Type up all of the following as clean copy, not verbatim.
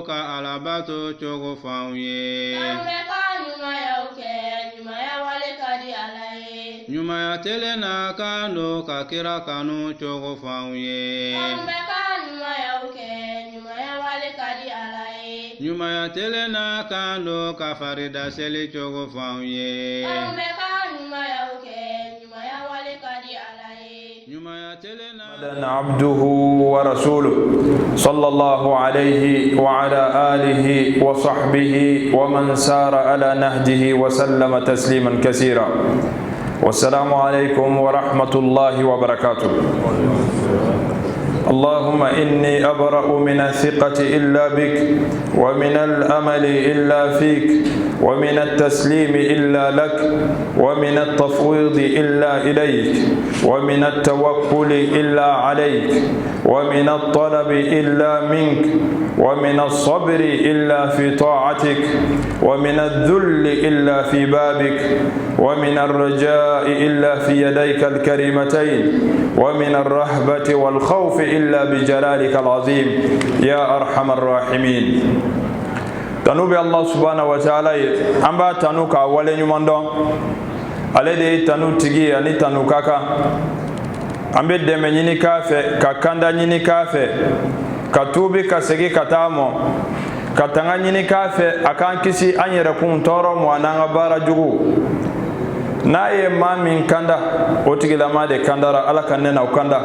ka alabato chogo fauye nyuma ya tele na kando ka kira kanu chogo fauye nyuma ya tele na kando ka farida seli chogo fauye عبده ورسوله صلى الله عليه وعلى آله وصحبه ومن سار على نهجه وسلم تسليما كثيرا والسلام عليكم ورحمة الله وبركاته. اللهم إني أبرأ من الثقة إلا بك ومن الأمل إلا فيك ومن التسليم إلا لك ومن التفويض إلا إليك ومن التوكل إلا عليك ومن الطلب إلا منك ومن الصبر إلا في طاعتك ومن الذل إلا في بابك ومن الرجاء إلا في يديك الكريمتين ومن الرهبة والخوف إلا بجلالك العظيم يا أرحم الراحمين. تنوبي الله سبحانه وتعالى أمبا تنوكا ولن يمندون alede tanu tigi ani tanu kaka ambe deme nyini kafe ka kanda nyini kafe ka tubi ka segi katamo ka tanga nyini kafe akan kisi anyere kun toro mo ananga bara jugu na ye mamin kanda otigi lama de kandara ala kanne na ukanda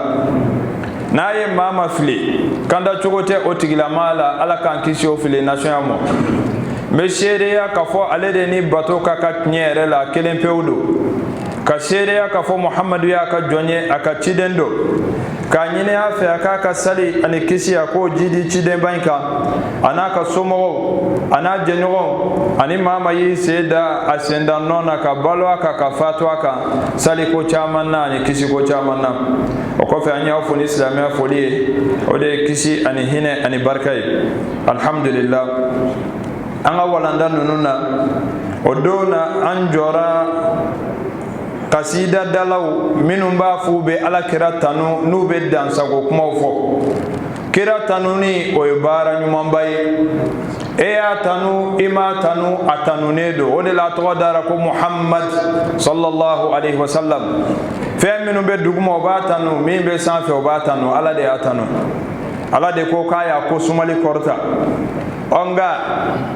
na ye mama fili kanda chugote otigi lama ala kan kisi o fili nation mo me shereya ka fo alede ni bato ka nyere la kelen pewdo ka shereya ka fo muhammadu ya ka jonye aka chidendo ka nyine afi aka ka sali ani kisi ko jidi chiden banka anaka somo ana jenyo ani mama yi seda asenda nona ka balo aka ka fatwa ka sali ko chamanna ani kisi ko chamanna o ko fe anya fo ni islamia foli o de kisi ani hine ani barkai alhamdulillah anga walanda nununa odona anjora kasida dalaw minumba fube ala kiratanu nube dansago kuma fo kiratanuni oyobara nyumambaye tanu ima tanu atanunedo ode la to dara ko muhammad sallallahu alaihi wasallam fe minumbe duguma obatanu mimbe sanfe obatanu ala de atanu ala de ko kaya ko sumali korta onga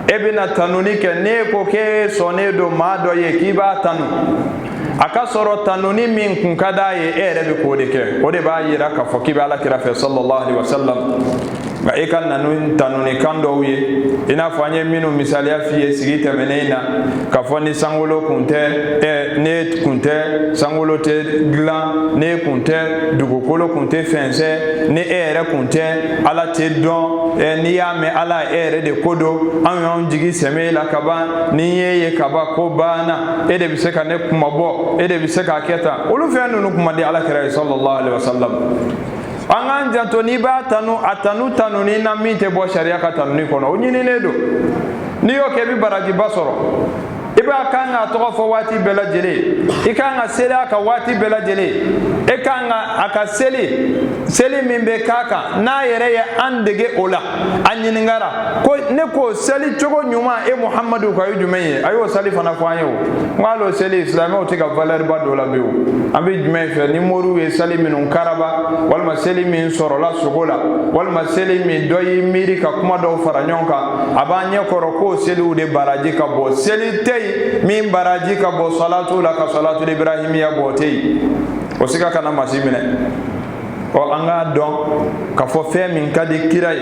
ebina tanuni ke ne ko ke sonedo mado ye kiba tanu aka soro tanuni min kun kada ye erebe ko de ke o de ba yira ka fo kiba ala kira fe sallallahu alaihi wasallam ga ikan nanun tanuni kando ye ina fanye minu misali afiye sigite menena ka fo ni sangolo kunte ne kunte sangolo te glan ne kunte dugukolo kunte fense ne ere kunte ala te don ni ya me ala ere de kodo an yon jigi seme la kaba ni ye kaba ko bana ede bi se ka ne kuma bo ede bi se ka keta olu fe nunu kuma de ala kira sallallahu alaihi wasallam angan janto ni ba atanu ni na mite bo sharia ka tanu ni kono onyini nedo ni yo ke bi baraji basoro iba kanga to fo wati bela jele ikanga sela ka wati bela jele ekanga aka seli mimbe kaka na yere ya andege ola anyini ngara ko ne ko seli chogo nyuma muhammadu ka yujume ayo sali fana kwanyo ngalo seli islami o tika valer ba dola bewo ambe jume fe ni moru we sali minun karaba walma seli min sorola sugola walma seli mi doyi miri ka kuma do faranyonka abanye koroko seli ude baraji ka bo seli tei min baraji ka bo salatu la ka salatu ibrahimiya bo tei o sika kana masimine o anga don ka fo fe min kadi kiray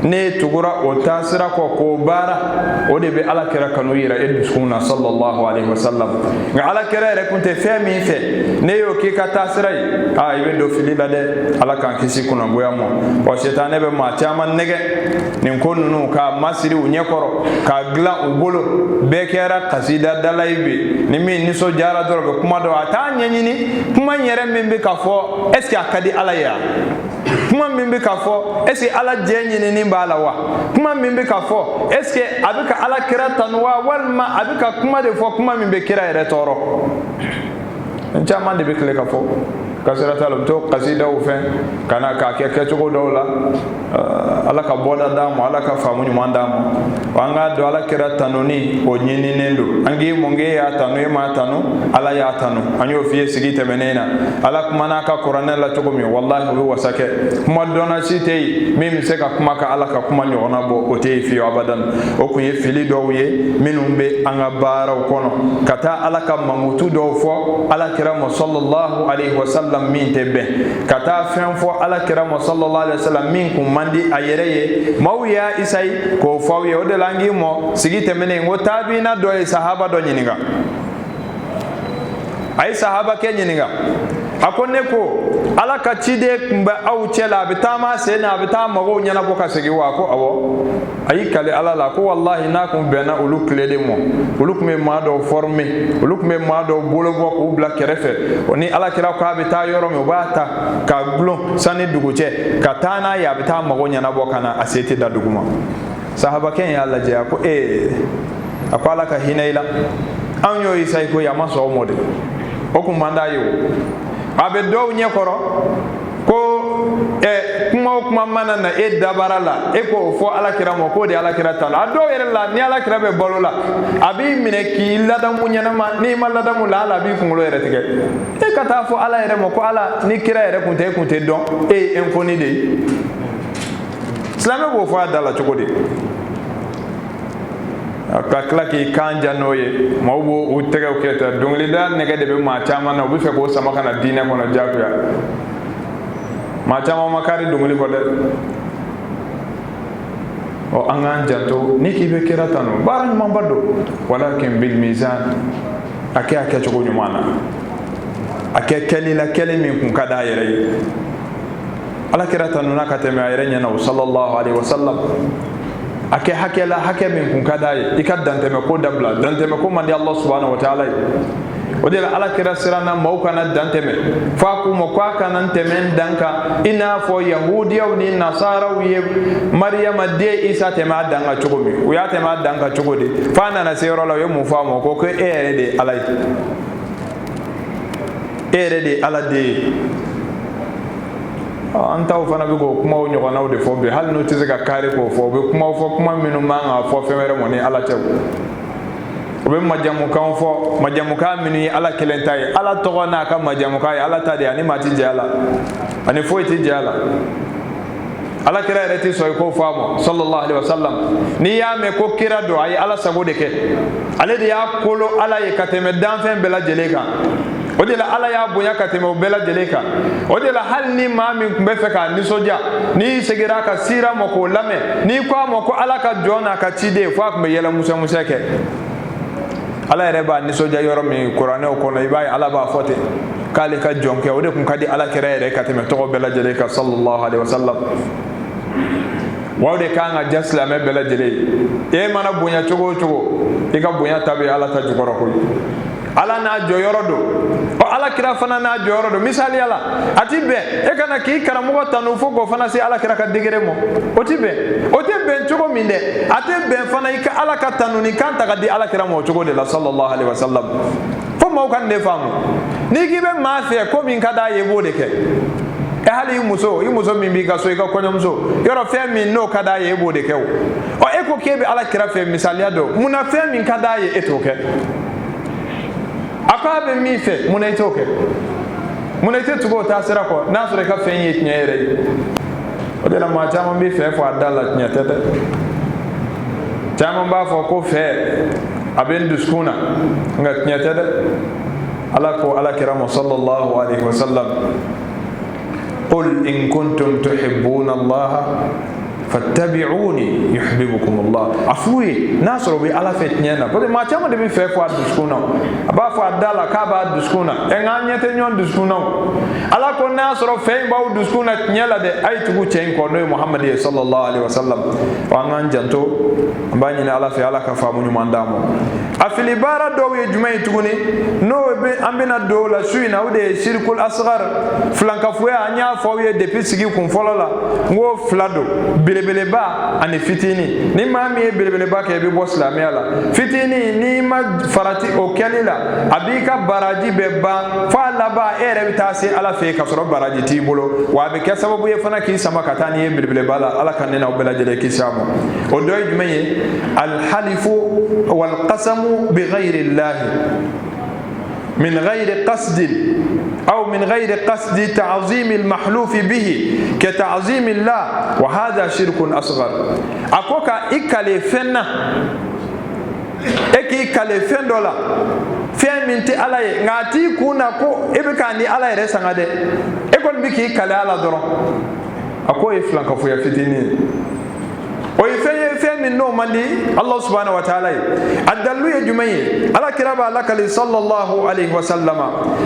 ne tugura o tasira ko bara o de be ala kira kanu yira edusuna sallallahu alaihi wasallam nga ala kira re kunte fe min fe ne yo ki ka tasiray ibe do filila de ala kan kisi kuna boya mo o shetane be ma chama nege nin konnu ka masiri u nyekoro ka gla u bolo be kera kasida dalaibe ni min ni so jara dorobe kuma do ata nyanyini kuma nyere min be ka fo est ce que akadi ala kuma min be ka fo est ce que ala jenyini ni bala wa kuma min be ka fo est ce que abika ala kira tanwa walma abika kuma de fo kuma min be kira ere toro chama de be kle ka fo kasira talum to qasida u fen kana ka ke chogo dawla ala ka boda damu ala ka famu nyuma damu wanga do ala kira tanoni o nyini nendo angi monge ya tanu e ma tanu ala ya tanu anyo fiye sigi temenena ala kuma na ka qur'an la to mi wallahi wa wasake kuma dona sitei mimi se ka kuma ka ala ka kuma nyona bo o te fi abadan o ku ye fili do ye minum be anga bara kono kata ala ka mamutu do fo ala kira mo sallallahu alaihi wasallam min tebe kata fen fo ala kira mo sallallahu alaihi wasallam min kum mandi ayereye mawya isai ko fo ye o de langi mo sigi temene ngo tabina do e sahaba do nyininga ay sahaba ke nyininga akonne ko ala ka cide mba aw cela bitama sena bitama go nyana ko ka sigi wa ko awo ay kale ala la ko wallahi na ko bena uluk lede mo uluk me ma do former uluk me ma do bolo bo ko bla kerefe oni ala kira ko abita yoro me bata ka glo sani duguche katana ya bitama go nyana bo kana aseti da duguma sahaba ken ya Allah je ko akwala ka hinaila anyo isai ko ya maso mode o ko manda yo abe do nye koro ko kuma mana na dabara la ko fo ala kira mo ko de ala kira tan ado yere la ni ala kira be bolo la abi mine ki lada munyana ma ni ma lada mu la ala bi kungulo yere tege kata fo ala yere mo ko ala ni kira yere kunte don en koni de islam bo fo adala chokode akakla ki kanja noye mawbo utega uketa dongli da nega de be ma chama na obi fe ko sama kana dina ko na jakuya ma chama makari dongli ko de o angan janto niki be kiratano baran mambado walakin bil mizan ake choko nyumana ake kelila kelimi kun kada yere ala kiratano na kateme ayere nyana sallallahu alaihi wasallam ake hakela hake min kun kadaye ikadante me ko dabla dante me ko mandi Allah subhanahu wa ta'ala odela ala kira sirana maukana dante me fa ku mo kwa kana temen danka ina fo yahudiya ni nasara wiye maryama de isa te ma danga chogomi uya te ma danga chogode fa na sero la yo mu fa mo ko ere de ala de anta ufana bigo kuma o nyoko nawde fo be hal no tizega kare ko fo be kuma minu manga fo femere moni ala tew obe majamu kan minu ala kelentai ala togona ka majamu kai ala tadi ani mati jala ani fo ti jala ala kira reti so ko famo sallallahu alaihi wasallam ni ya me ko kira do ay ala sagode ke ale de ya kolo ala ye kateme danfen bela jeleka odela ala ya bonya kateme bela jeleka odela hal ni ma min kumbe feka ni soja ni segira ka sira moko lame ni kwa moko ala ka jona ka chide fa kumbe yela musa ke ala reba ni soja yoro mi qur'ane ko no ibai ala ba fote kale ka jonke ode kun kadi ala kere re kateme to bela jeleka sallallahu alaihi wasallam wawde kanga jasla me bela jele mana bonya chogo e ka bonya tabe ala ta jugoro ko ala na joyorodo o ala kira fana na joyorodo misali ala atibe kana ki karamugo tanu fogo fana si ala kira ka digere mo otibe chogo minde atibe fana ika ala ka tanu ni kanta ka di ala kira mo chogo de la sallallahu alaihi wasallam fo mo kan de famu ni gibe ma fe ko min kada yebo de ke hali muso min bi ka so ika konyomso yoro fe min no kada yebo de ke o eko kebe ala kira fe misali ado muna fe min kada ye etoke akabe mi fe munaitoke munaite tugo tasira ko nasure ka fe yit nyere o de la ma chama bi fe fo adala nyatete chama ba fo ko fe aben duskuna nga nyatete ala ko ala kiramo sallallahu alaihi wasallam qul in kuntum tuhibbuna allaha fattabi'uni yuhibbukum Allah afui nasro bi ala fet nyena ko ma chama de bi fe fo aduskuna aba fo adala ka ba aduskuna enganyete nyon duskuna ala ko nasro fe ba aduskuna nyela de ay tugu chen ko no Muhammad sallallahu alaihi wasallam wa ngan janto bani na ala fe ala ka fa munyu mandamo afili bara do we jumay tuguni no be ambina do la suina ude shirkul asghar flanka fuya anya fo we depuis sigi kun folola ngo flado bile belebeleba ani fitini ni maa min ye belebeleba kɛ i bɛ bɔ silamɛya la fitini ni ma farati o kɛli la a b'i ka baraji bɛɛ ban fo a laban e yɛrɛ bɛ taa se Ala fɛ yen ka sɔrɔ baraji t'i bolo wa a bɛ kɛ sababu ye fana k'i sama ka taa n'i ye belebeleba la Ala ka ne n'aw bɛɛ lajɛlen kisi a ma o dɔ ye jumɛn ye alhalifu walqasamu bighayri llahi min ghayri qasdin أو من غير قصد تعظيم المحلوف به كتعظيم الله وهذا شرك أصغر أكوكا إكالي فنا إكالي فن دولا فين من تي على نعطي كونا كو إبكاني على رسالة ده إكون بكي إكالي على درا أكو إفلان كفويا فتيني ويفهم من نوم الله سبحانه وتعالى الدلو يجمعي على كراب الله صلى الله عليه وسلم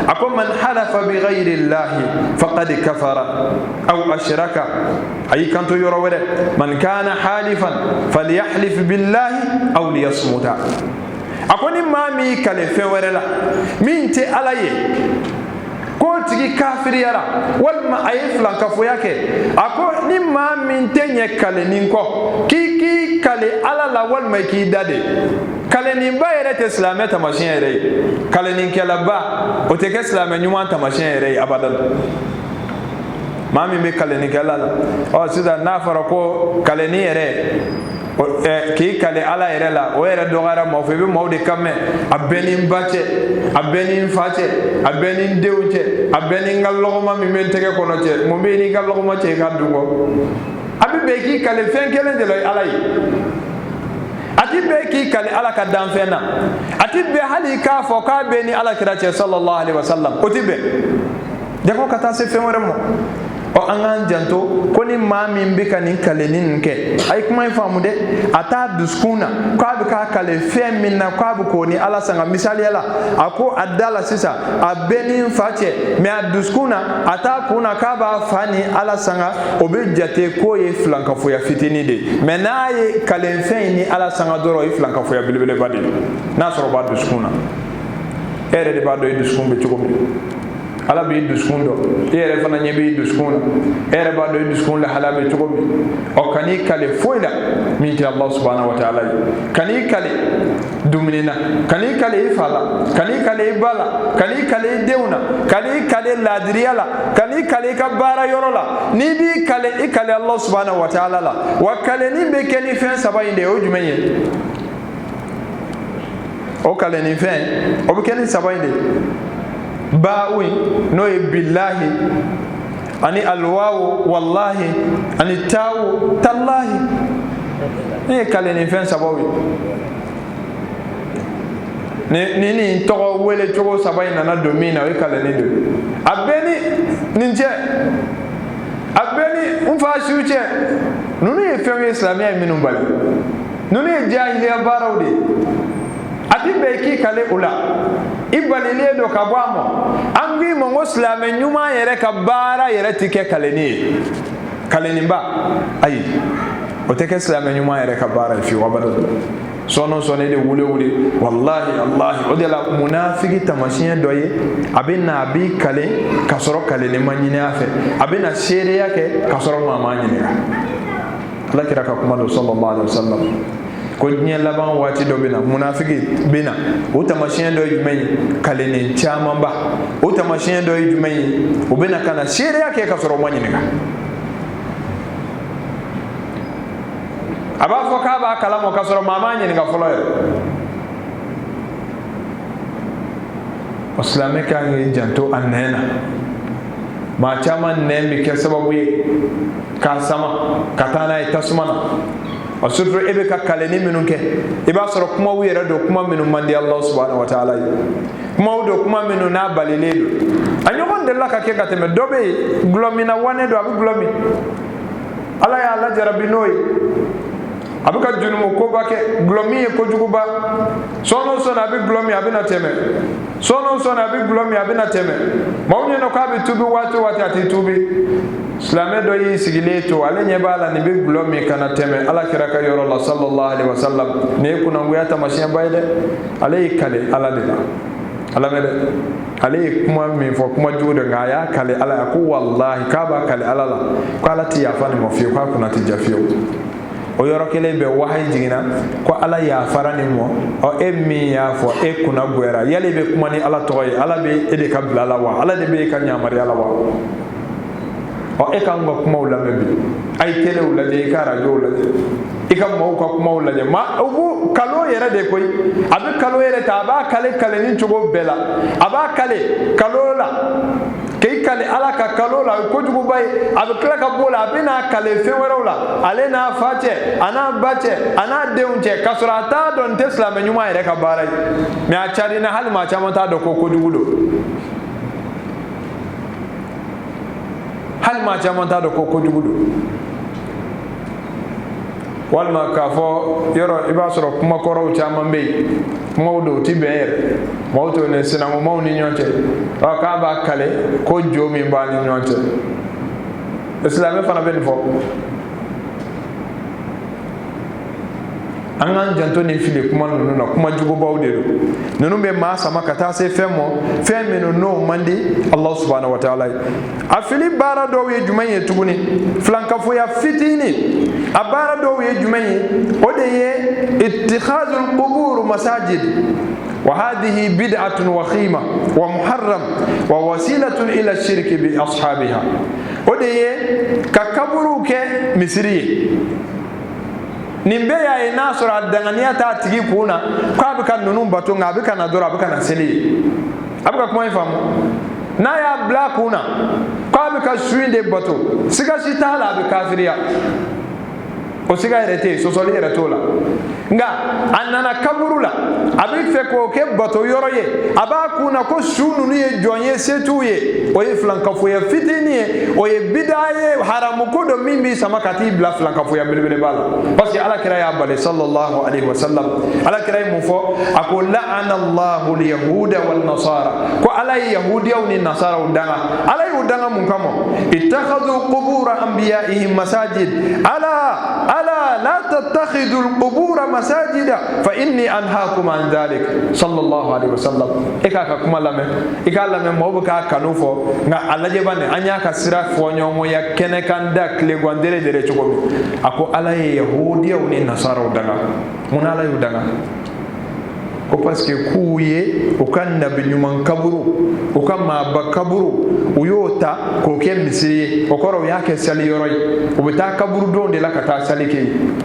أقول من حلف بغير الله فقد كفر أو أشرك أي كنت يروي من كان حالفا فليحلف بالله أو ليصمت أقول ما مي كلفة ورلا مين تي عليه ko tigi kafiri yara walma ayi filan kafo yake ako ni ma min tenye kale ninko ki kale ala la walma ki dade kale nin ba yere te islamé tamashin yere kale nin kala ba o te ke islamé nyuma tamashin yere abadan ma min be kale nin kala o sida na fara ko kale ni yere ki kale ala yɛrɛ la o yɛrɛ dɔgɔyara maaw fɛ i bɛ maaw de kan mɛn a bɛɛ ni n ba cɛ a bɛɛ ni n fa cɛ a bɛɛ ni n denw cɛ a bɛɛ ni n ka lɔgɔma min bɛ n tɛgɛ kɔnɔ cɛ mun bɛ n'i ka lɔgɔma cɛ i ka dun kɔ a bɛ bɛn k'i kale fɛn kelen de la ala ye a ti bɛn k'i kale ala ka danfɛn na a ti bɛn hali k'a fɔ k'a bɛ ni ala kira cɛ sallallahu alaihi wasallam o ti bɛn jago ka taa se fɛn wɛrɛ ma o an k'an janto ko ni maa min bɛ ka nin kaleni nin kɛ a ye kuma in faamu dɛ a t'a dusukun na k'a bɛ k'a kale fɛn min na k'a bɛ k'o ni ala sanga misaliya la a ko a da la sisan a bɛɛ ni n fa cɛ mɛ a dusukun na a t'a kun na k'a b'a fa ni ala sanga o bɛ jate k'o ye filankafoya fitinin de ye mɛ n'a ye kalenfɛn in ni ala sanga dɔrɔn o ye filankafoya belebeleba de ye n'a sɔrɔ o b'a dusukun na e yɛrɛ de b'a dɔn e dusukun bɛ cogo min ala b'i dusukun dɔn e yɛrɛ fana ɲɛ b'i dusukun na e yɛrɛ b'a dɔn e dusukun lahala bɛ cogo min ɔ kan'i kale foyi la min tɛ Allah subhanahu wa ta'ala ye kan'i kale dumuni na kan'i kale i fa la kan'i kale i ba la kan'i kale i denw na kan'i kale laadiriya la kan'i kale i ka baara yɔrɔ la n'i b'i kale i kale Allah subhanahu wa ta'ala la wa kaleni bɛ kɛ ni fɛn saba in de ye o jumɛn ye o kaleni fɛn o bɛ kɛ ni saba in de ye باوي نوي بالله أني الواو والله أني تاو تالله إيه كالني فين سبوي نيني تقو ويلي تقو سباي نانا دومينا وي كالني دو أبني نينجي أبني مفاشوچه نوني فين إسلامي منو بالي نوني جاهلية باراودي ati be ki kale ula ibalile do ka bwamo angi mongo slame nyuma yere ka bara yere tike kaleni kaleni ba ayi o teke slame nyuma yere ka bara fi wabada sono sone de wule wallahi allah odela munafiki tamashiya doye abina abi kale kasoro kaleni manyine afe abina shere yake kasoro mama nyine Allah kira ka kuma sallallahu alaihi wasallam ko diɲɛ laban waati dɔ bɛ na munafiki bɛ na o tamasiyɛn dɔ ye jumɛn ye kalenen camanba o tamasiyɛn dɔ ye jumɛn ye o bɛ na ka na seereya kɛ ka sɔrɔ o ma ɲininka a b'a fɔ k'a b'a kalama ka sɔrɔ maa m'a ɲininka fɔlɔ yɛrɛ o silamɛ kan k'i janto a nɛn na maa caman nɛn bɛ kɛ sababu ye k'a sama ka taa n'a ye tasuma na o surtout e bɛ ka kaleni minnu kɛ i b'a sɔrɔ kumaw yɛrɛ don kuma minnu man di Allah subhanahu wa ta'ala ye kumaw don kuma minnu n'a balilen don a ɲɔgɔn delila ka kɛ ka tɛmɛ dɔ bɛ yen gulɔmina wane don a bɛ gulɔmi ala y'a lajarabi n'o ye a bɛ ka junumu koba kɛ gulɔmi ye kojuguba sɔɔni o sɔɔni a bɛ gulɔmi a bɛ na tɛmɛ sɔɔni o sɔɔni a bɛ gulɔmi a bɛ na tɛmɛ maaw ɲɛna k'a bɛ tubi waati o waati a tɛ tubi silamɛ dɔ y'i sigilen to ale ɲɛ b'a la nin bɛ gulɔ min kana tɛmɛ ala kira ka yɔrɔ la sallallahu alaihi wasallam nin ye kunangoya tamasiyɛnba ye dɛ ale y'i kale ala de la ala mɛ dɛ ale kuma min fɔ kuma jugu de nka a y'a kale ala ya ko wallahi k'a b'a kale ala la ko ala ti yafa nin ma fiyewu k'a kunna ti ja fiyewu o yɔrɔ kelen bɛ wahayi jiginna ko ala yafara nin mɔ e min y'a fɔ e kunna goyara yali e bɛ kuma ni ala tɔgɔ ye ala bɛ e de ka bila la wa ala de bɛ e ka yamaruya la wa e k'an ka kumaw lamɛn bi a ye telew lajɛ i ka arajow lajɛ i ka maaw ka kumaw lajɛ o b'u kalo yɛrɛ de koyi a bɛ kalo yɛrɛ ta a b'a kale ni cogo bɛɛ la a b'a kalo la k'i kale ala ka kalo la o ye kojuguba ye a bɛ tila ka bɔ o la a bɛ n'a kale fɛn wɛrɛw la ale n'a fa cɛ a n'a ba cɛ a n'a denw cɛ k'a sɔrɔ a t'a dɔn n tɛ silamɛ ɲuman yɛrɛ ka baara ye mɛ a cari na hali maa caman t'a dɔn ko kojugu don hali maa caman t'a dɔn ko kojugu don walima k'a fɔ yɔrɔ i b'a sɔrɔ kuma kɔrɔw caman bɛ yen kumaw don u ti bɛn yɛrɛ maaw to ni sinankun ni ɲɔgɔn cɛ k'a b'a kale ko jo min b'a ni ɲɔgɔn cɛ silamɛ fana bɛ nin fɔ an k'an janto ni fili kuma ninnu na kuma jugubaw de don ninnu bɛ maa sama ka taa se fɛn ma fɛn minnu n'o man di Allah subhanahu wa ta'ala ye a fili baara dɔw ye jumɛn ye tuguni filankafoya fitini a baara dɔw ye jumɛn ye o de ye ittikhadul qubur masajid wa hadhihi bid'atun wa khima wa muharram wa wasilatun ila shirki bi ashabiha o de ye ka kaburu kɛ misiri ye nin bɛɛ y'a ye n'a sɔrɔ a danganiya t'a tigi kun na k'a bɛ ka ninnu bato nka a bɛ ka na dɔrɔn a bɛ ka na seli ye a bɛ ka kuma in faamu n'a y'a bila a kun na k'a bɛ ka su in de bato siga si t'a la a bɛ kafiriya o siga yɛrɛ tɛ yen sɔsɔli yɛrɛ t'o la nka a nana kaburu la a bɛ fɛ k'o kɛ bato yɔrɔ ye a b'a kun na ko su ninnu ye jɔn ye se t'u ye o ye filankafoya fitinin ye o ye bida ye haramu ko dɔ min b'i sama ka t'i bila filankafoya belebeleba la parce que alakira y'a bali sallallahu alaihi wa sallam alakira ye mun fɔ a ko la'ana allahu al-yahuda wal nasara ko ala ye yahudiyaw ni nasaraw danga ala y'u danga mun kama ittakhadhu qubura anbiya'ihim masajid ala la tattakhidhu al-qubura masajida fa inni anhaakum an dhalik sallallahu alaihi wasallam e ka kuma lamɛ i ka lamɛ maaw bɛ k'a kanu fɔ nka a lajɛ bani an y'a ka sira fɔ ɲɔgɔn ya kɛnɛ kan da tile gandere dere cogo min a ko ala ye yahudiyaw ni nasaraw danga mun ala y'u danga ko parce que k'u ye u ka nabi ɲuman kaburu u ka maaba kaburu u y'o ta k'o kɛ misiri ye o kɔrɔ u y'a kɛ sali yɔrɔ ye u bɛ taa kaburu don de la ka taa sali kɛ yen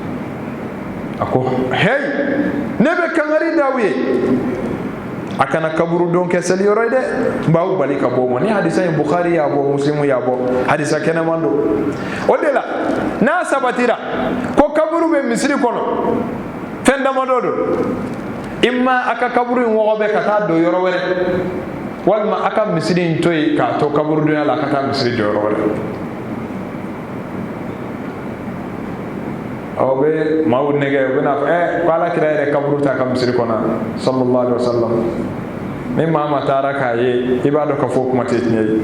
a ko hey ne bɛ kangari d'aw ye a kana kaburu don kɛ seli yɔrɔ ye dɛ n b'aw bali ka bɔ o ma ni hadisa in Bukhari y'a bɔ Muslimu y'a bɔ hadisa kɛnɛman don o de la n'a sabatira ko kaburu bɛ misiri kɔnɔ fɛn damadɔ don imma a ka kaburu in wɔgɔ bɛ ka taa don yɔrɔ wɛrɛ walima a ka misiri in to yen k'a to kaburu donya la a ka taa misiri jɔ yɔrɔ wɛrɛ aw bɛ maaw nɛgɛ u bɛna fɔ ko alakira yɛrɛ kaburu t'a ka misiri kɔnɔ sallallahu alaihi wa sallam ni maa ma taara k'a ye i b'a dɔn k'a fɔ kuma tɛ tiɲɛ ye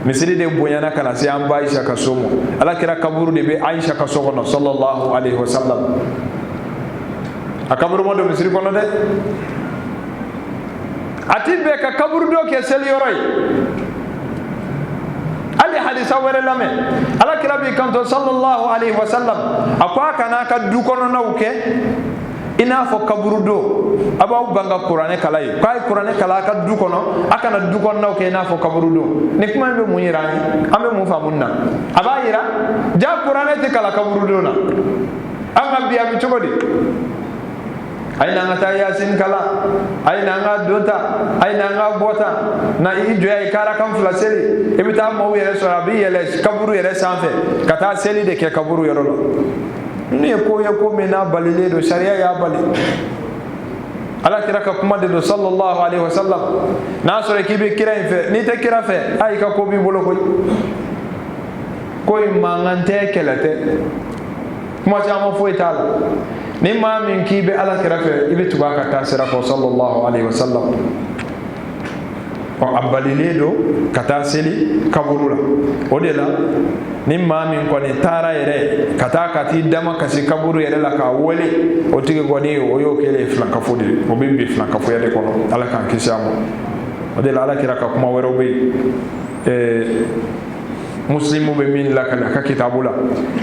misiri de bonyana ka na se an ba Aisha ka so ma alakira kaburu de bɛ Aisha ka so kɔnɔ sallallahu alaihi wa sallam a kaburu ma don misiri kɔnɔ dɛ a ti bɛn ka kaburu dɔ kɛ seliyɔrɔ ye hali hadisa wɛrɛ lamɛn alakira b'i kanto sallallahu alaihi wa sallam a ko a kana ka du kɔnɔnaw kɛ i n'a fɔ kaburu don a b'aw ban ka kuranɛ kala ye k'a ye kuranɛ kala a ka du kɔnɔ a kana du kɔnɔnaw kɛ i n'a fɔ kaburu don ni kuma in bɛ mun yira an ye an bɛ mun faamu nin na a b'a yira ja kuranɛ tɛ kala kaburu don na an ka bi a bɛ cogo di a ye n'an ka taa yasin kala a ye n'an ka don ta a ye n'an ka bɔ ta na i jɔya i kaara kan fila seli i bɛ taa maaw yɛrɛ sɔrɔ a bɛ yɛlɛ kaburu yɛrɛ sanfɛ ka taa seli de kɛ kaburu yɔrɔ la ninnu ye ko ye ko min n'a balilen don sariya y'a bali alakira ka kuma de don sallallahu alaihi wa sallam n'a sɔrɔ k'i bɛ kira in fɛ n'i tɛ kira fɛ a y'i ka ko b'i bolo koyi ko in mankan tɛ kɛlɛ tɛ kuma caman foyi t'a la ni maa min k'i bɛ ala kɛrɛfɛ i bɛ tugu a ka taa sira fɔ sallallahu alaihi wa sallam a balilen don ka taa seli kaburu la o de la ni maa min kɔni taara yɛrɛ ka taa ka t'i dama kasi kaburu yɛrɛ la k'a wele o tigi kɔni o y'o kɛlen filankafo de ye o bɛ bin filankafoya de kɔnɔ ala k'an kisi a ma ode la ala kira ka kuma wero be muslimu be min la kana ka kitabula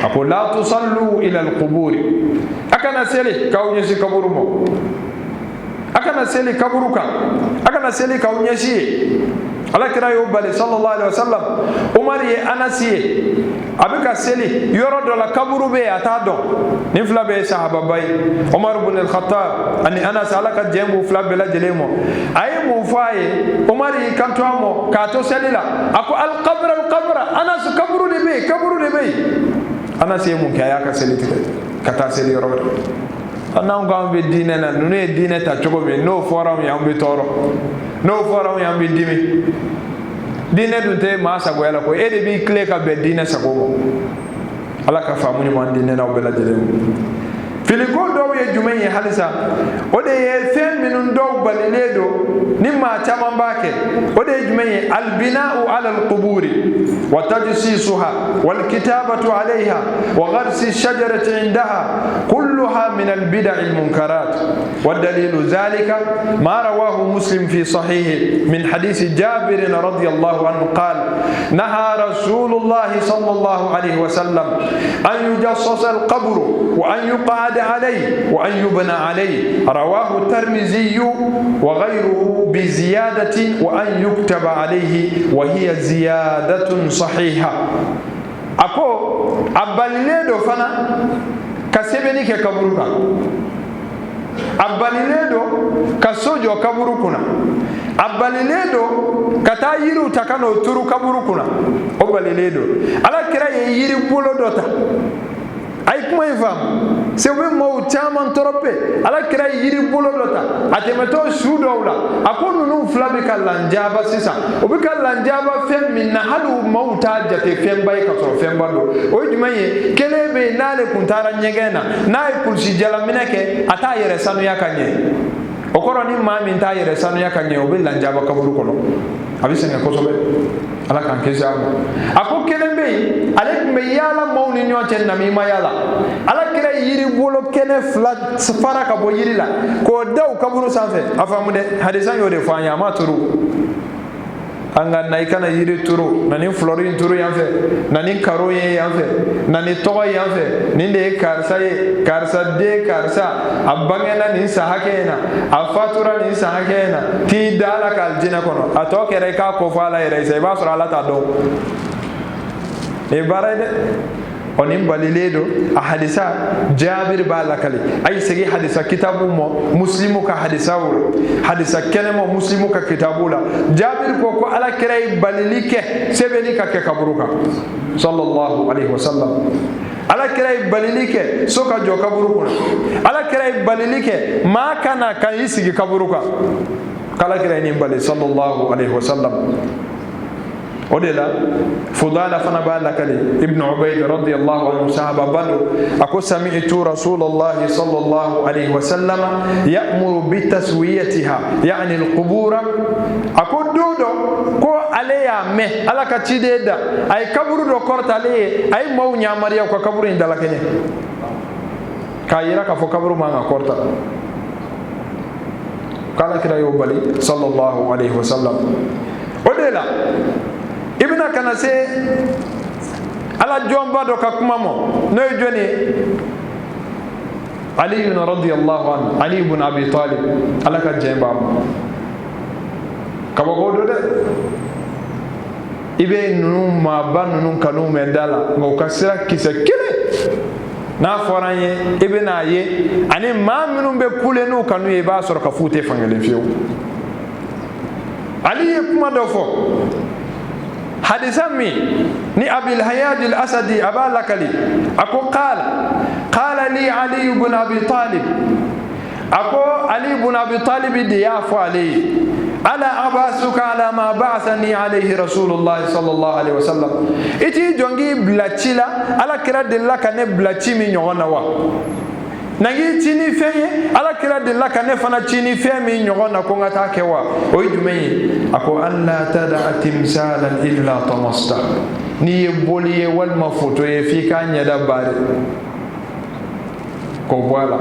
ako la tusallu ila alqubur akana sele kawnyesi kaburu mo akana sele kaburu ka akana sele kawnyesi ala kira yo bale sallallahu alaihi wasallam umar ye anasiye abika seli yoro do la kaburu be ata do nin fla be sahaba bay umar ibn al-khattab ani anas ala ka jembu fla be la jelemo ay mo faye umar yi kanto amo ka to selila ako al-qabr anas kaburu de be anas ye mun kaya ka seli kata seli yoro anam gam be dine na nune dine ta chogo be no forum ya be toro no forum ya be dimi dine dunte ma sago yala ko ede bi clé ka be dine sago ala ka famu ni man dine na be la jere fili ko do ye jumen ye halisa o de ye fen minun do baleledo nimma chama mbake o de jumen ye al bina'u ala al quburi wa tajsisuha wal kitabatu alayha wa gharsi ash-shajarati indaha kulluha min al bid'a al munkarat wa dalilu dhalika ma rawahu muslim fi sahih min hadith jabir radiyallahu anhu qala naha rasulullah sallallahu alayhi wa sallam an yujassasa al qabr wa an yuqa'ad عليه وأن يبنى عليه رواه الترمذي وغيره بزيادة وأن يكتب عليه وهي زيادة صحيحة أكو أباليلو فنا كسبني ككبروكا أباليلو كسوجو كبروكنا أباليلو كتايرو تكانو ترو كبروكنا أباليلو على كرا ييري بولو دوتا ay kuma ifam sebe mo chaman torope ala kira yiri bololota atemeto sudowla akonu nu flabe kallanjaba sisa obi kallanjaba fem min halu mauta jate fem bay ka so fem bando o jumaye kelebe nale kuntara nyegena nay kulsi jala mineke ata yere sanu yakanye okoro ni mami nta yere sanu yakanye obi lanjaba kaburu kono abisenge ko sobe ala kan kesa ako kelembe ale me yala mawni nyoten na mi mayala ala kira yiri bolo kene flat safara ka bo yiri la ko daw kaburu sanfe afamude hadisan yo de fanya ma turu anga naikana yiri turu nani florin turu yanfe nani karo ye yanfe nani togo yanfe ninde karsa ye karsa de karsa abangena ni sahakena afatura ni sahakena ti dala kal jina kono atokere ka ko fala ere sai ba sura lata do e barade onim baliledo ahadisa jabir balakali ay segi hadisa kitabu mo muslimu ka hadisa wuro hadisa kenemo muslimu ka kitabula jabir ko ala kirai balilike sebeni ka ke kaburuka sallallahu alaihi wasallam ala kirai balilike soka jo kaburuka ala kirai balilike ma kana kan yisigi kaburuka kala kirai ni bali sallallahu alaihi wasallam odela fudala fana balakali ibn ubayd radiyallahu anhu sahaba badu ako sami'tu rasulullah sallallahu alaihi wasallam ya'muru bitaswiyatiha yani alqubur ako dodo ko aleya me alaka tideda ay kaburu do kortale ay mawnya mariya ko kaburu indala kenye kayira ka fo kaburu manga korta kala kira yo bali sallallahu alaihi wasallam odela ibna kana se ala jomba do ka kuma mo no joni ali ibn radiyallahu anhu ali ibn abi talib ala ka jemba ka go do de ibe nunu ma ban nunu kanu mendala ngo kasira kise kile na foranye ibe na ye ani ma minun be kule nu kanu e ba soro ka fute fangele fiu ali kuma do fo حديثا ني أبي الهياج الأسدي أبا لكلي أكو قال لي علي بن أبي طالب أكو علي بن أبي طالب دياف علي ألا أبعثك على ما بعثني عليه رسول الله صلى الله عليه وسلم إتي جونغي بلاتشيلا ألا كرا دللا كان بلاتشي من يغنوا nangi chini feye ala kira dilla kane fana chini fe mi nyogona ko ngata kewa o jumeyi ako alla tada timsalan illa tamasta ni boliye wal mafuto ye fi ka nyada bare ko wala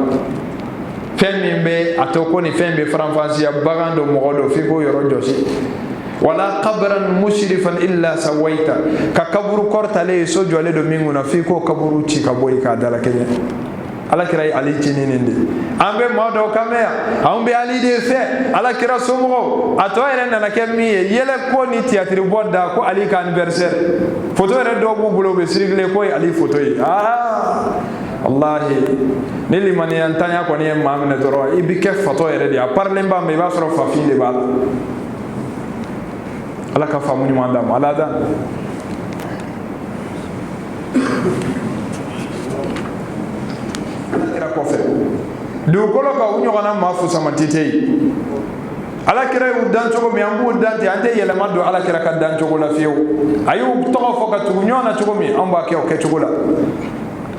fɛn min bɛ a to ko ni fɛn bɛ faranfasiya bagan dɔ mɔgɔ dɔ f'i k'o yɔrɔ jɔsi wala qabran mushrifan illa sawaita ka kaburu kɔrɔtalen so jɔlen don min kunna f'i k'o kaburu ci ka bɔ yen k'a dalakɛɲɛ alakira ye ali cininin de an bɛ maa dɔw kan mɛn yan anw bɛ ali de fɛ alakira somɔgɔw a tɔ yɛrɛ nana kɛ min ye yɛlɛ ko ni tiyatiri bɔ da ko ali ka anniversaire photo yɛrɛ dɔw b'u bolo u bɛ sirigile k'o ye ali photo ye wallahi ni limaniya ntanya kɔni ye maa minɛ dɔrɔn i bi kɛ fatɔ yɛrɛ de a parilen b'a ma i b'a sɔrɔ fafin de b'a la ala ka faamu ɲuman d'a ma ala da alakira kɔfɛ dugukolo ka u ɲɔgɔnna maa fusamati tɛ yen alakira y'u dan cogo min an b'u dan ten an tɛ yɛlɛma don alakira ka dan cogo la fiyewu a y'u tɔgɔ fɔ ka tugu ɲɔgɔn na cogo min an b'a kɛ o kɛcogo la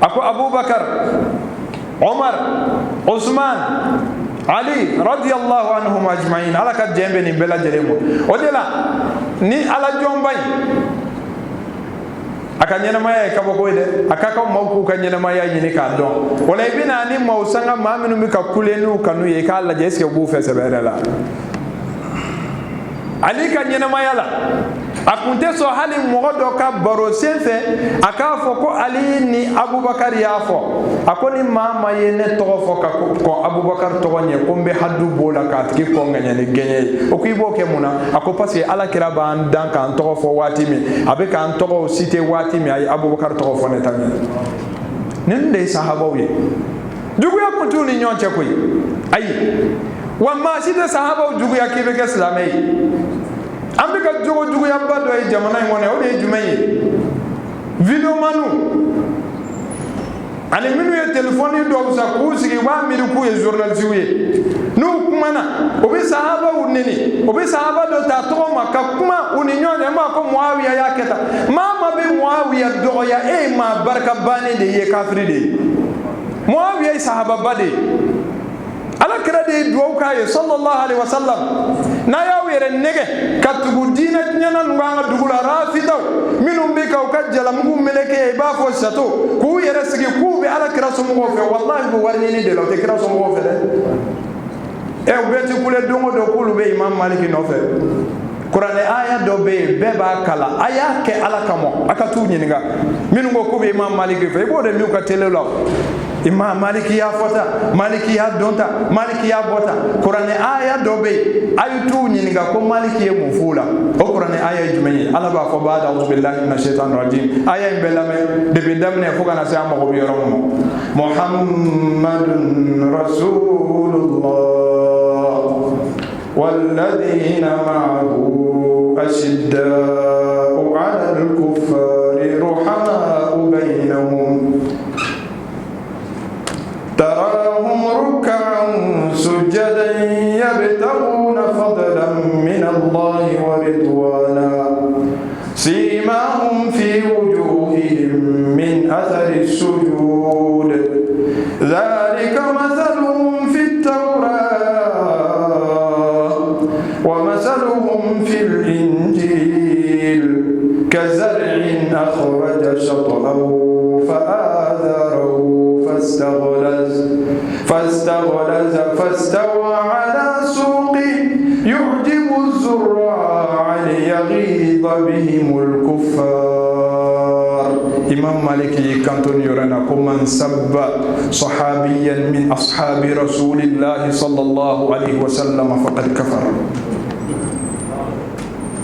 a ko abubakar omar usman ali radiyallahu anhum ajma'in ala ka jɛn bɛ nin bɛɛ lajɛlen ma o de la ni ala jɔnba in a ka ɲɛnamaya ye kabako ye dɛ a ka kan maaw k'u ka ɲɛnamaya ɲini k'a dɔn o la i bɛna ni maaw sanga maa minnu bɛ ka kule n'u kanu ye i k'a lajɛ est-ce que u b'u fɛ sɛbɛ yɛrɛ la ali ka ɲɛnamaya la a kun tɛ sɔn hali mɔgɔ dɔ ka baro sen fɛ a k'a fɔ ko ali ni abubakar y'a fɔ a ko ni maa ma ye ne tɔgɔ fɔ ka kɔn abubakar tɔgɔ ɲɛ ko n bɛ hadu b'o la k'a tigi kɔn ŋaɲɛ ni gɛɲɛ ye o ko i b'o kɛ mun na a ko parce que alakira b'an dan k'an tɔgɔ fɔ waati min a bɛ k'an tɔgɔw cité waati min a ye abubakar tɔgɔ fɔ ne ta ɲɛ nin de ye sahabaw ye juguya kun t'u ni ɲɔgɔn cɛ koyi ayi wa maa si tɛ sahabaw juguya k'i bɛ kɛ silamɛ ye an bɛ ka jogo juguyaba dɔ ye jamana in kɔnɔ o de ye jumɛn ye videomanu ani minnu ye telefɔni dɔw san k'u sigi u b'a miiri k'u ye journalisiw ye n'u kumana u bɛ sahabaw neni u bɛ sahaba dɔ ta tɔgɔ ma ka kuma u ni ɲɔgɔn cɛ n b'a ko muawiya y'a kɛ tan maa ma bɛ muawiya dɔgɔya e ye maa barika bannen de ye kafiri de ye muawiya ye sahababa de ye alakira de ye duwawu k'a ye sallallahu alaihi wasallam n'a y'aw yɛrɛ nɛgɛ ka tugu diinɛ ɲɛna ninnu b'an ka dugu la rafidaw minnu bɛ ka u ka jalamugu meleke i b'a fɔ sato k'u yɛrɛ sigi k'u bɛ alakira somɔgɔw fɛ wallahi u bɛ wari ɲini de la u tɛ kira somɔgɔw fɛ dɛ u bɛɛ ti kule don o don k'olu bɛ imam maliki nɔfɛ kuranɛ aya dɔ bɛ yen bɛɛ b'a kala a y'a kɛ ala kama a ka t'u ɲininka minnu ko k'u bɛ imam maliki fɛ i b'o de min u ka tele la imam maliki y'a fɔ tan maliki y'a dɔn tan maliki y'a bɔ tan kuranɛ aya dɔ bɛ yen a ye t'u ɲininka ko maliki ye mun f'u la o kuranɛ aya ye jumɛn ye ala b'a fɔ ba'da a'udhu billahi minash shaitanir rajim aya in bɛɛ lamɛn depuis daminɛ fo ka na se an mago bɛ yɔrɔ min ma muhammadun rasulullah والذين معه أشداء على الكفار رحماء بينهم تراهم ركعا سجدا يبتغون فضلا من الله ورضوانا سيماهم في وجوههم من أثر السجود ذلك مثلهم في التوراة ومثلهم في الإنجيل كزرع أخرج شطأه فآذره فاستوى على سوقه يعجب الزراع ليغيظ بهم الكفار إمام مالك كانتون يرانا من سب صحابيا من أصحاب رسول الله صلى الله عليه وسلم فقد كفر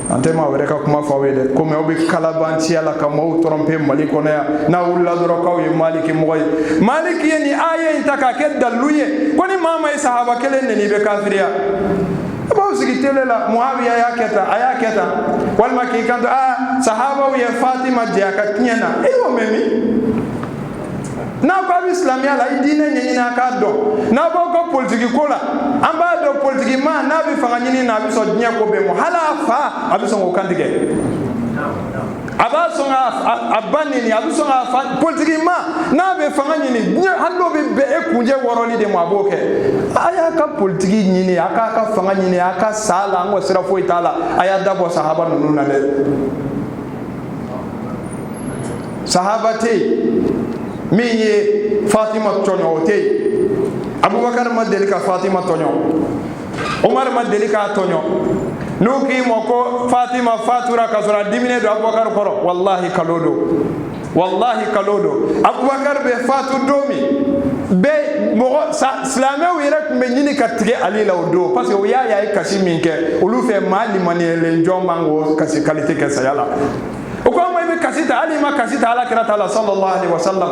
ante ma wɛrɛ ka kuma fɔ aw ye dɛ komi aw bɛ kalabantiya la ka maaw tromper Mali kɔnɔ yan n'a wulila dɔrɔn k'aw ye maliki mɔgɔ ye maliki ye nin aya in ta k'a kɛ dalilu ye ko ni maa ma ye sahaba kelen neni i bɛ kafiriya a b'aw sigi tele la muawiya y'a kɛ tan a y'a kɛ tan walima k'i kanto sahabaw ye fatima jɛ a ka tiɲɛ na e y'o mɛn min n'a ko a bɛ silamɛya la i diinɛ ɲɛɲini a k'a dɔn n'a b'aw ka politiki ko la an b'a dɔn politiki maa n'a bɛ fanga ɲini na a bɛ sɔn diɲɛ ko bɛɛ ma hali a fa a bɛ sɔn k'o kantigɛ a b'a sɔn a ba neni a bɛ sɔn k'a fa politiki maa n'a bɛ fanga ɲini diɲɛ hali n'o bɛ bɛn e kunjɛ wɔɔrɔli de ma a b'o kɛ a y'a ka politiki ɲini a k'a ka fanga ɲini a ka sa la an ko sira foyi t'a la a y'a dabɔ sahaba ninnu na dɛ sahaba tɛ yen min ye fatima tɔɲɔ o tɛ yen Abubakar ma deli ka Fatima toño, Omar ma deli ka toño. Nuki moko Fatima fatura kasura dimine do Abubakar koro, wallahi kalodo, wallahi kalodo. Abubakar be fatu domi be mogo silamɛw yɛrɛ tun bɛ ɲini ka tigɛ ale la o don parce que o y'a ye kasi min kɛ olu fɛ maa limaniyɛlen jɔn man k'o kasi qualité kɛ saya la. O ko ma i bɛ kasi ta hali ma kasi ta alakira ta la sallallahu alaihi wasallam.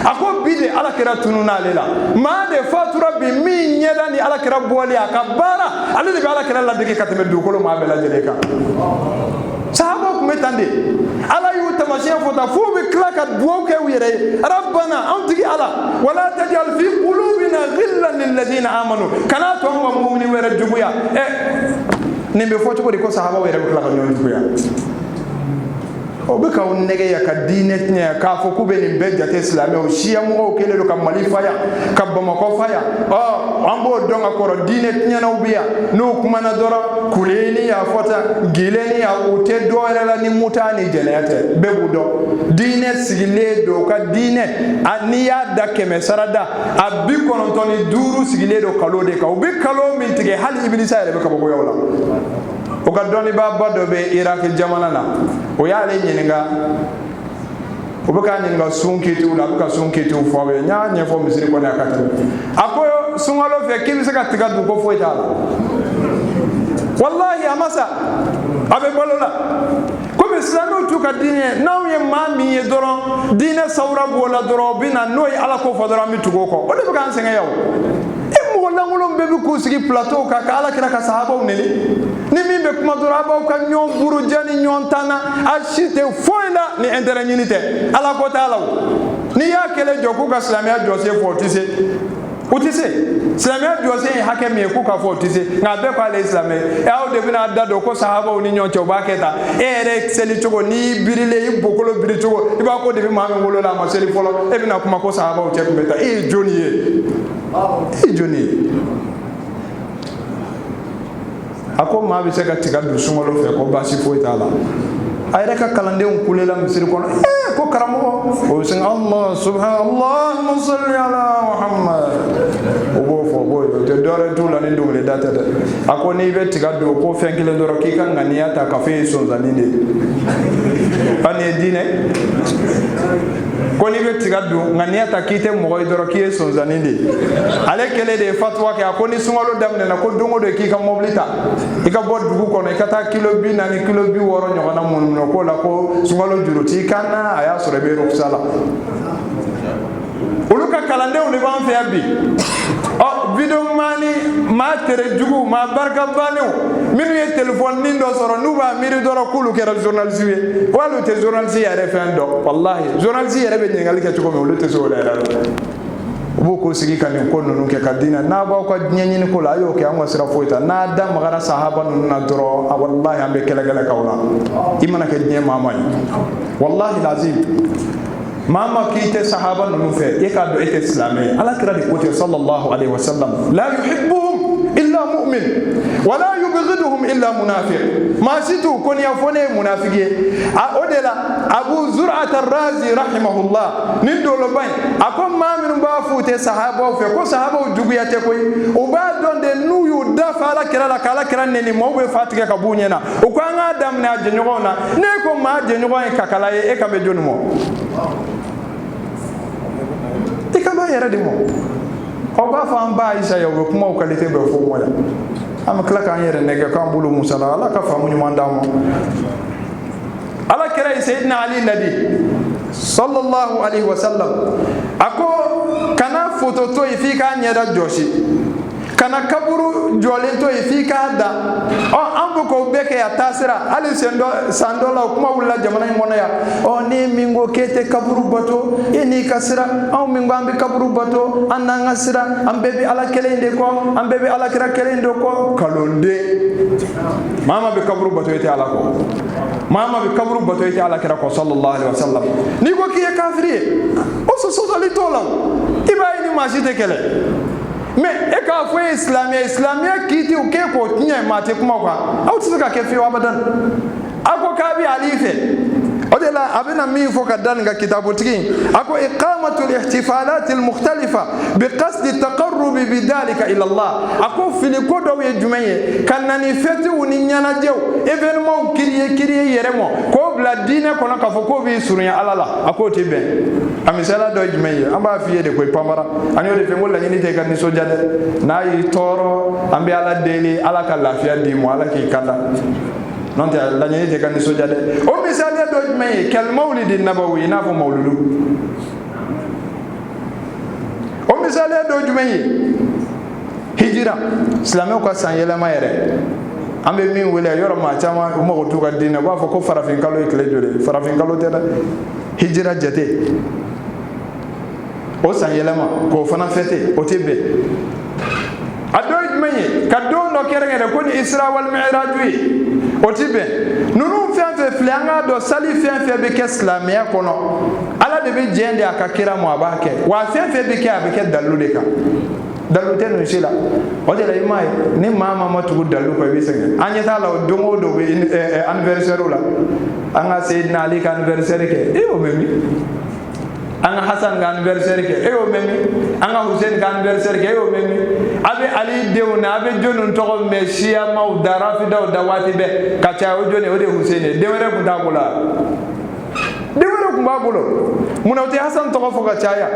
A ko bi de alakira tununa ale la, maa de fatura bi min ɲɛda ni alakira bɔli a ka baara ale de bɛ alakira ladege ka tɛmɛ dugukolo maa bɛɛ lajɛlen kan. Sahaba tun bɛ tan de, ala y'u tamasiyɛn fɔ tan f'u bɛ tila ka duwawu kɛ u yɛrɛ ye, rabbana an tigi ala wala tajal fi qulubina ghillan lil ladina amanu, kana to an ka mumini wɛrɛ juguya. Nin bɛ fɔ cogo di ko sahabaw yɛrɛ bɛ tila ka ɲɔgɔn juguya? O bɛ ka nɛgɛya ka diinɛ tiɲɛ k'a fɔ k'u bɛ nin bɛɛ jate silamɛw, siya mɔgɔw kɛlen don ka Mali fa yan ka Bamakɔ fa yan, an b'o dɔn ka kɔrɔ diinɛ tiɲɛnaw bɛ yan n'u kumana dɔrɔn kuleni y'a fɔ tan gileni y'a u tɛ dɔ wɛrɛ la ni muta ni jɛnɛya tɛ, bɛɛ b'u dɔn diinɛ sigilen don ka diinɛ n'i y'a da 100 sarada a 95 sigilen don kalo de kan, u bɛ kalo min tigɛ hali Ibilisa yɛrɛ bɛ kabakoyaw la. O ka dɔnnibaa ba dɔ bɛ Iraki jamana na, o y'ale ɲininka, o bɛ k'a ɲininka sun kitiw la, a bɛ ka sun kitiw fɔ aw ye, n y'a ɲɛfɔ misiri kɔnɔ a ka tɛmɛ. A ko sunkalo fɛ k'i bɛ se ka tiga dun ko foyi t'a la, wallahi a ma sa, a bɛ balo la. Komi silamɛw t'u ka diinɛ, n'anw ye maa min ye dɔrɔn diinɛ sawura b'o la dɔrɔn o bɛ na n'o ye ala ko fɔ dɔrɔn an bɛ tugu o kɔ, o de bɛ k'an sɛgɛn yan o. Mɔgɔ lankolon bɛɛ bɛ k'u sigi plateau kan ka alakira ka sahabaw neli, ni min bɛ kuma dɔrɔn a b'aw ka ɲɔgɔn buruja ni ɲɔgɔn tanna, a si tɛ foyi la ni intérêt ɲini tɛ, ala ko t'a la o. N'i y'a kɛlɛ jɔ k'u ka silamɛya jɔsen fɔ o tɛ se, o tɛ se. Silamɛya jɔsen ye hakɛ min ye k'u ka fɔ o tɛ se, nka a bɛɛ ko ale ye silamɛ ye. Aw de bɛna da don ko sahabaw ni ɲɔgɔn cɛ u b'a kɛ tan, e yɛrɛ seli cogo n'i birilen i bokolo biri cogo i b'a ko de bɛ maa min wolola a ma seli fɔlɔ, e bɛna kuma ko sahabaw cɛ tun bɛ tan, e ye jɔnni ye? E ye jɔnni ye? A ko maa bɛ se ka tiga dun sunkalo fɛ ko baasi foyi t'a la. A yɛrɛ ka kalandenw kulela misiri kɔnɔ, ko karamɔgɔ, o bɛ sin Allah subhanallah Allahumma salli ala Muhammad, o b'o fɔ, o b'o ye, o tɛ dɔwɛrɛ t'u la ni dɔnkili da tɛ dɛ. A ko n'i bɛ tiga dun ko fɛn kelen dɔrɔn k'i ka ŋaniya ta k'a fɔ e ye sɔnzani de ye, a nin ye diinɛ. Ko n'i bɛ tiga dun ŋaniya ta k'i tɛ mɔgɔ ye dɔrɔn k'i ye sɔnzani de ye. Ale kɛlen de ye fatuwa kɛ, a ko ni sunkalo daminɛna ko don o don k'i ka mɔbili ta, i ka bɔ dugu kɔnɔ i ka taa kilo 40 kilo 60 ɲɔgɔnna munumunu k'o la ko sunkalo juru t'i kan na, a y'a sɔrɔ i bɛ ruksa la. Olu ka kalandenw de b'an fɛ yan bi. Video mani maa tere jugu maa barika banenw minnu ye téléphone nin dɔ sɔrɔ n'u b'a miiri dɔrɔn k'olu kɛra journaliste ye, wali u tɛ journaliste yɛrɛ fɛn dɔn, wallahi journaliste yɛrɛ bɛ ɲininkali kɛ cogo min olu tɛ se o la yɛrɛ. U b'u ko sigi ka nin ko ninnu kɛ ka diinɛ, n'a b'aw ka diɲɛ ɲini ko la a y'o kɛ an ka sira foyi ta, n'a da magara sahaba ninnu na dɔrɔn wallahi an bɛ kɛlɛ k'aw la, i mana kɛ diɲɛ maa ma ye, wallahi lazim. maa ma k'i tɛ sahaba ninnu fɛ e k'a dɔn e tɛ silamɛ ye. Alakira de ko ten sallallahu alaihi wasallam, la yuhibbuhum illa mu'min wa la yubghiduhum illa munafiq. Maa si t'u kɔniya fɔ ne ye munafiki ye. O de la Abu Zur'at ar-Razi rahimahullah nin doloba in a ko maa minnu b'a fɔ u tɛ sahabaw fɛ ko sahabaw juguya tɛ koyi, u b'a dɔn de n'u y'u dafa Alakira la ka Alakira nɛni maaw bɛ fa tigɛ ka b'u ɲɛna. U ko an k'a daminɛ a jɛɲɔgɔnw na, ne ko maa jɛɲɔgɔn ye kakala ye e kan bɛ jɔnni mɔ? I ka b'a yɛrɛ de mɔ. Aw b'a fɔ an ba Ayisa ye, u bɛ kumaw qualité bɛɛ fɔ mɔ yan. An bɛ tila k'an yɛrɛ nɛgɛ k'an bolo musala, Ala ka faamu ɲuman d'an ma. Alakira ye Sayyidina Ali ladi sallallahu alaihi wasallam, a ko kana photo to yen f'i k'a ɲɛda jɔsi, kana kaburu jɔlen to yen f'i k'a da. An bɛ k'o bɛɛ kɛ yan taasira, hali san dɔ la o kuma wulila jamana in kɔnɔ yan, ni min ko k'e tɛ kaburu bato e n'i ka sira, anw min ko an bɛ kaburu bato an n'an ka sira, an bɛɛ bɛ Ala kelen de kɔ, an bɛɛ bɛ Alakira kelen de kɔ. Kalonden, maa ma bɛ kaburu bato e tɛ Ala kɔ, maa ma bɛ kaburu bato e tɛ Alakira kɔ sallallahu alaihi wasallam. N'i ko k'i ye kafiri ye, o sɔsɔli t'o la, i b'a ye ni maa si tɛ kɛlɛ. Mais e k'a fɔ e ye silamɛya kiitiw k'e k'o tiɲɛ maa tɛ kuma kan, aw tɛ se ka kɛ fiyewu abadan. A ko k'a bɛ Ali fɛ, o de de la abena min fo ka dan ga kitabu tigi ako iqamatu al-ihtifalat al-mukhtalifa biqasd at-taqarrub bidhalika ila Allah ako fili ko do ye jumaye kanani feti woni nyana jew événement kiriye yeremo ko bla dine kono ka fo ko bi surunya alala ako tibe amisala do jumaye amba fiye de ko pamara ani de fe ngola ni te kan ni sojade na yi toro ambe ala deli ala ka lafiya di mo ala ki kanda non ta la ni te kan ni sojade o misala do jumaye kal mawlid nabawi na fo mawludu o misala do jumaye hijira islamé ko san yelama yere ambe min wele yoro ma chama mo ko tuka dina ba fo ko farafin kalo ikle jore farafin kalo teda hijira jate o san yelama ko fana fete o tebe ado menye kado no kerengere ko ni isra wal mi'raj wi o tebe nunu fe flanga do sali fe be ke islamé kono ala de be jende akakira mo abake wa fe be ke abeke dalude ka dalu tenu shila o de la imay ni mama matu dalu ko bi senga anya ta la dongo do be anniversaire la anga sayyidina ali ka anniversaire ke e o memi anga hasan ga anniversaire ke e o memi anga hussein ga anniversaire ke e o memi abe ali deuna abe jonun to ko me shia maw darafi daw dawati be ka cha o jone o de hussein de were ku tabula de were ku babulo munawti hasan to ko fo ka chaya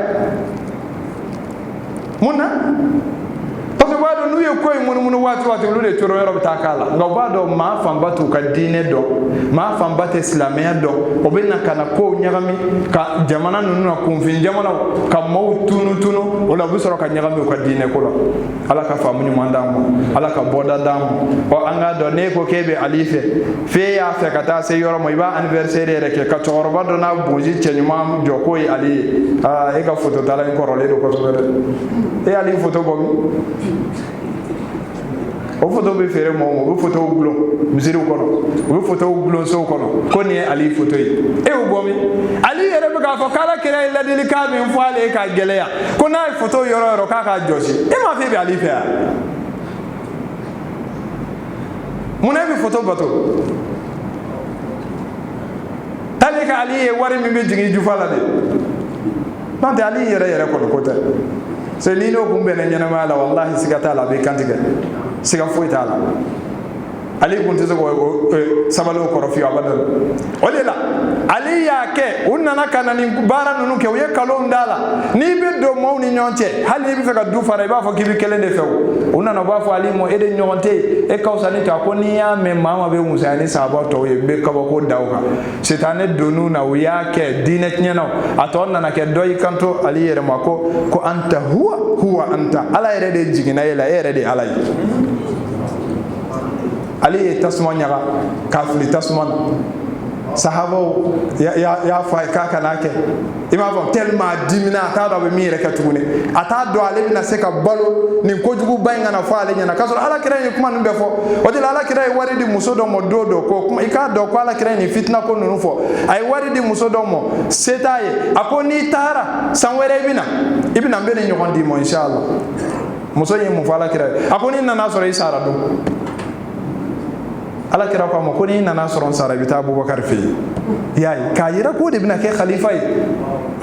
muna parce que bado nuye koy munu wati lule choro yoro takala nga bado ma fambatu ka dine do ma fambate islamia do obena kana ko nyagami ka jamana nunu na kumfin jamana ka mautunu wala busoro ka nyagami ka dine ko ala ka famu nyumandamu ala ka boda damu o anga do ne ko kebe alife fe ya fe kata se yoro mo iba anniversaire reke ka choro bado na boji chenyuma joko yi ali e ka photo tala ko role do ko so e ali photo bomi o photo be fere mo o photo gulo miziri ko o photo gulo so ko ko ni ali photo yi e o bomi ali yere be ka fo kala kire la delika mi fale ka geleya ko na photo yoro ka joshi e ma fe be ali fe muna bi photo bato tali ka ali e wari mi be jigi jufala de non te ali yere ko ta se lino kumbe na nyana mala wallahi sigata la be kantiga siga foita la ali kunte ko sabalo ko rofi abadan olela ali yake unana kana ni bara nunu ke ye kalo ndala ni be do mawni nyonte hali bi feka du fara ba fo kibi kelende few unana ba fo ali mo ede nyonte e kawsani ta ko ni ya me mama be musa ni sabo to ye be kabo ko dawka setane donu na yake dinet nyano atonna na ke doyi kanto ali yere mako ko anta huwa anta ala yere de jigina yela yere de ala ali tasma nyaga kafli tasma sahabo ya fa kaka nake imam tellement dimina ta do be mire ka tugune ata do ale bina se ka balo ni ko jugu bayanga na fa ale nyana kasoro ala kira ni kuma numbe fo o de ala kira wari di musodo mo dodo ko kuma ika do ko ala kira ni fitna ko nunu fo ay wari di musodo mo setaye akoni tara sanwere ibina mbele nyoko ndi mo inshallah muso yi mu fa ala kira akoni nana soro isara do ala kira ko mo ko ni nana soron sara bita abubakar fi yayi ka yira ko de bina ke khalifa yi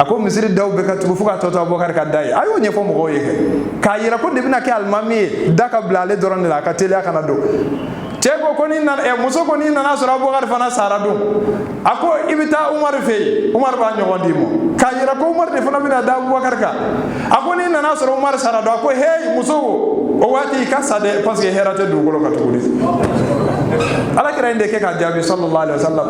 ako misiri daw be ka tubu fuka toto abubakar ka dai ayo nye fo mo ko yeke ka yira ko de bina ke almami daka blale doron la ka tele kana do tego ko ni nana muso ko ni nana soro abubakar fana sara do ako ibita umar fi umar ba nyogo ndimo ka yira ko umar de fana bina da abubakar ka ako ni nana soro umar sara do ako hey muso o wati ka sade parce que herate du golo ka tugudi ala kira inde ke ka jabi sallallahu alaihi wasallam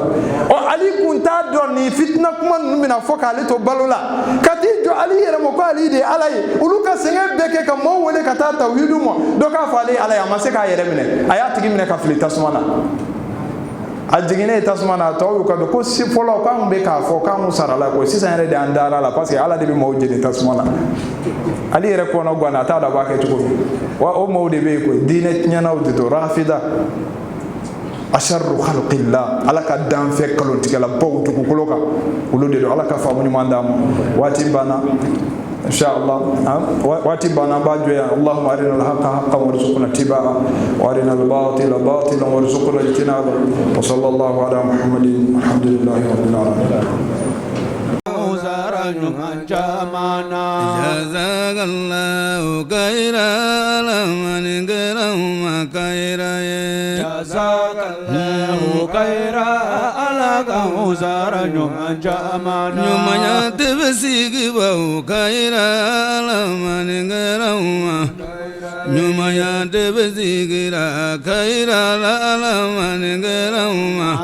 o ali kunta don ni fitna kuma numina foka ali to balola kati jo ali yere mo ko ali de alai uluka senge beke ka mo wole ka ta tawhidu mo do ka fale ala ya maseka yere mine aya tigi mine ka fili tasmana ajigine tasmana to ko ko si folo ka mbe ka fo ka mu sarala ko si san yere de andara la parce que ala de bi mo jeni tasmana ali yere ko no gwana ta da ba ke tuko wa o mo de be ko dinet nyana o de rafida asharru khalqillah ala ka dan fe kalon tigala bawtu ko koloka ulude do ala ka famu ni mandam wati bana إن شاء الله واتبعنا باجويا اللهم أرنا الحق حقا وارزقنا اتباعه وأرنا الباطل باطلا وارزقنا اجتنابه وصلى الله على محمد الحمد لله رب العالمين جزاك الله خيرا لمن كرم خيرا جزاك الله خيرا على كوزار جمعنا نمنا تبسيك بو خيرا لمن كرم نمنا تبسيك خيرا لمن كرم